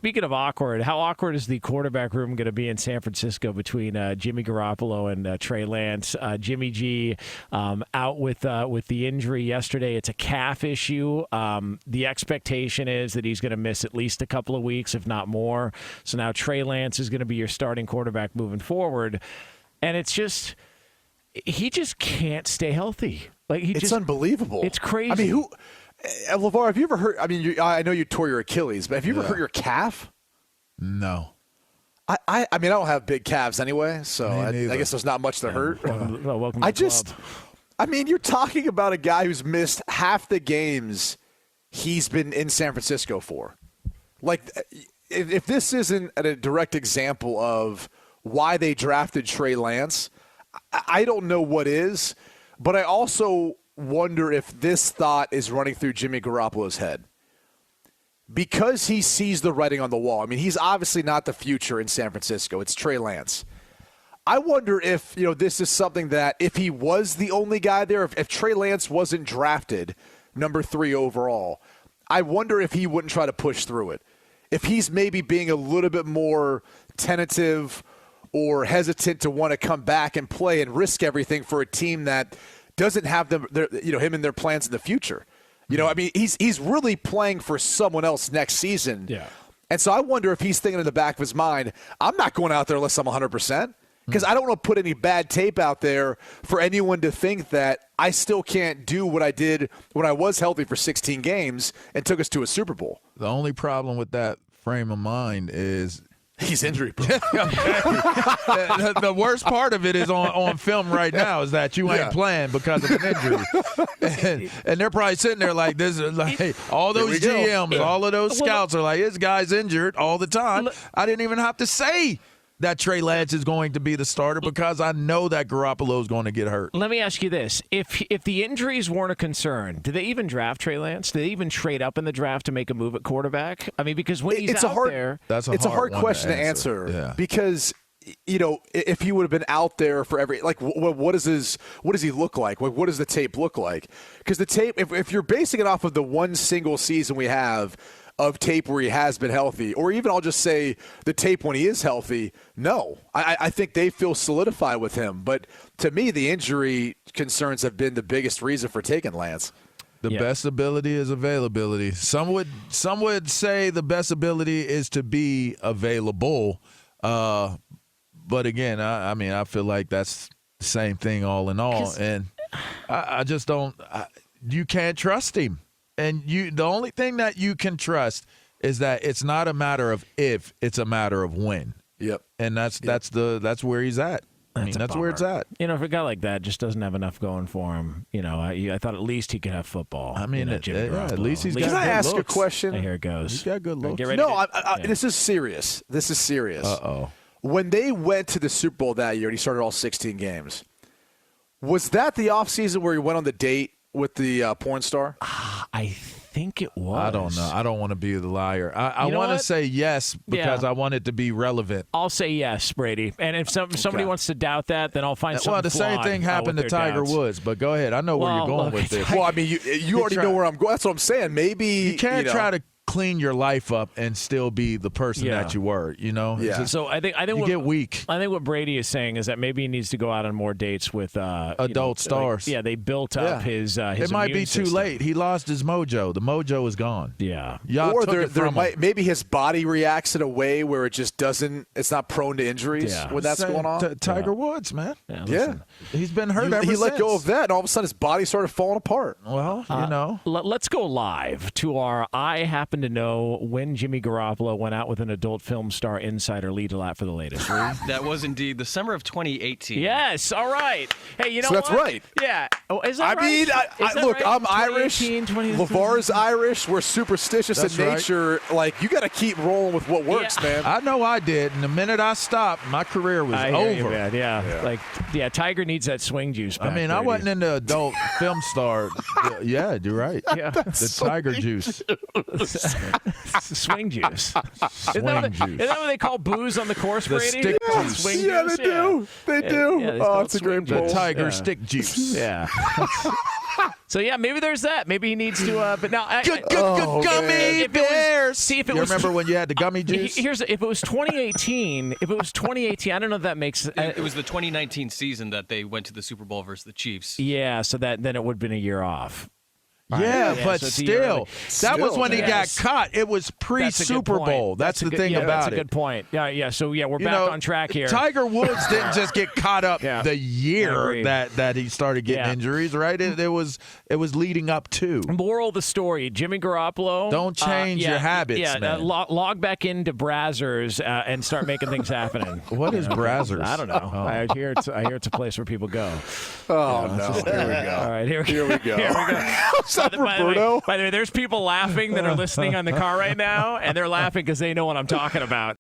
speaking of awkward, how awkward is the quarterback room going to be in San Francisco between Jimmy Garoppolo and Trey Lance? Jimmy G out with the injury yesterday. It's a calf issue. The expectation is that he's going to miss at least a couple of weeks, if not more. So now Trey Lance is going to be your starting quarterback moving forward. And it's just he just can't stay healthy. It's unbelievable. It's crazy. I mean, LaVar, have you ever hurt? I mean, I know you tore your Achilles, but have you ever hurt your calf? No. I mean, I don't have big calves anyway, so I guess there's not much to hurt. Welcome to the club. I mean, you're talking about a guy who's missed half the games he's been in San Francisco for. Like, if this isn't a direct example of why they drafted Trey Lance, I don't know what is, but I also wonder if this thought is running through Jimmy Garoppolo's head. Because he sees the writing on the wall. I mean, he's obviously not the future in San Francisco. It's Trey Lance. I wonder if, this is something that if he was the only guy there, if Trey Lance wasn't drafted number 3 overall, I wonder if he wouldn't try to push through it. If he's maybe being a little bit more tentative or hesitant to want to come back and play and risk everything for a team that doesn't have him in their plans in the future. I mean, he's really playing for someone else next season. Yeah. And so I wonder if he's thinking in the back of his mind, I'm not going out there unless I'm 100%, because I don't want to put any bad tape out there for anyone to think that I still can't do what I did when I was healthy for 16 games and took us to a Super Bowl. The only problem with that frame of mind is he's injury prone. The worst part of it is on film right now is that you ain't playing because of an injury. And they're probably sitting there like this, like all those GMs, all of those scouts are like, this guy's injured all the time. I didn't even have to say that Trey Lance is going to be the starter because I know that Garoppolo is going to get hurt. Let me ask you this. If the injuries weren't a concern, did they even draft Trey Lance? Did they even trade up in the draft to make a move at quarterback? I mean, because when he's out there. It's a hard question to answer because, if he would have been out there for every – like, what does he look like? What does the tape look like? Because the tape – if you're basing it off of the one single season we have – of tape where he has been healthy, or even I'll just say the tape when he is healthy, no. I think they feel solidified with him. But to me, the injury concerns have been the biggest reason for taking Lance. The best ability is availability. Some would say the best ability is to be available. But again, I mean, I feel like that's the same thing all in all. And I just don't you can't trust him. And the only thing that you can trust is that it's not a matter of if, it's a matter of when. Yep. And that's where he's at. I mean, that's where it's at. If a guy like that just doesn't have enough going for him, I thought at least he could have football. I mean, at least he's got good looks. Can I ask a question? Here it goes. He's got good looks. Get ready this is serious. This is serious. Uh-oh. When they went to the Super Bowl that year and he started all 16 games, was that the offseason where he went on the date with the porn star? I think it was. I don't know. I don't want to be the liar. I want to say yes because I want it to be relevant. I'll say yes, Brady. And if somebody wants to doubt that, then I'll find something. Well, the same thing happened to Tiger Woods. But go ahead. I know where you're going with this. Well, I mean, you already know where I'm going. That's what I'm saying. Maybe you can't try to clean your life up and still be the person that you were, Yeah. So I think you get weak. I think what Brady is saying is that maybe he needs to go out on more dates with adult stars. They built up his it might be too system. late. He lost his mojo. The mojo is gone. Yeah. Y'all took it from him. Maybe his body reacts in a way where it just doesn't. It's not prone to injuries when that's going on. Tiger Woods, man. Yeah. He's been hurt ever since. He let go of that, and all of a sudden his body started falling apart. Well, Let's go live to our I happen to know when Jimmy Garoppolo went out with an adult film star insider. Lead to that for the latest. That was indeed the summer of 2018. Yes. All right. Hey, you know what? That's right. Yeah. Oh, is that right? I mean, look, I'm Irish. 2018, LaVar's Irish. We're superstitious That's in nature. Like, you got to keep rolling with what works, man. I know I did. And the minute I stopped, my career was over. Yeah. Tiger needs that swing juice back, I mean, I wasn't into adult film star. Yeah, you're right. Yeah. The Tiger juice. Swing juice. Isn't that what they call booze on the course, Brady? Stick juice. Swing Yeah, juice? they do. They do. Yeah, Oh, it's a great The bowl. Tiger stick juice. Yeah. So yeah, maybe there's that. Maybe he needs to. But now, Gummy bears. See if it You was. remember when you had the gummy juice? Here's if it was 2018. If it was 2018, I don't know if that makes. It was the 2019 season that they went to the Super Bowl versus the Chiefs. Yeah, so then it would have been a year off. Yeah, but so it's a year early. that was when he got caught. It was pre-Super Bowl. That's the thing about That's a good point. Yeah. So we're back on track here. Tiger Woods didn't just get caught up the year that he started getting injuries, right? It was leading up to. Moral of the story: Jimmy Garoppolo. Don't change your habits, man. Log back into Brazzers and start making things happening. What is Brazzers? I don't know. I hear it's a place where people go. Oh no! Here we go. All right, here we go. Here we go. What's up, Roberto? By the way, there's people laughing that are listening on the car right now, and they're laughing because they know what I'm talking about.